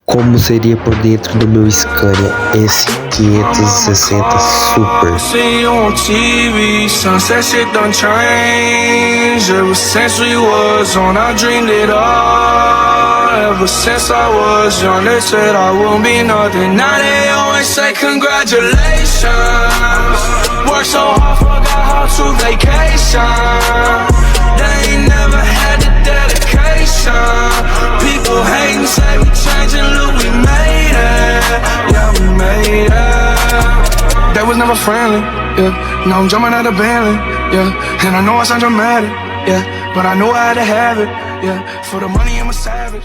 Como seria por dentro do meu Scania S560 Super? See you on TV, sunset shit done changed. Ever since we was on, I dreamed it all. Ever since I was young, they said I won't be nothing. Now they always say congratulations. Worked so hard, forgot how to vacation. They ain't never had the dedication. People hating, say we changing, look, we made it. Yeah, we made it. They was never friendly, yeah. Now I'm jumping out of Bentley, yeah. And I know I sound dramatic, yeah. But I know I had to have it, yeah. For the money, I'm a savage.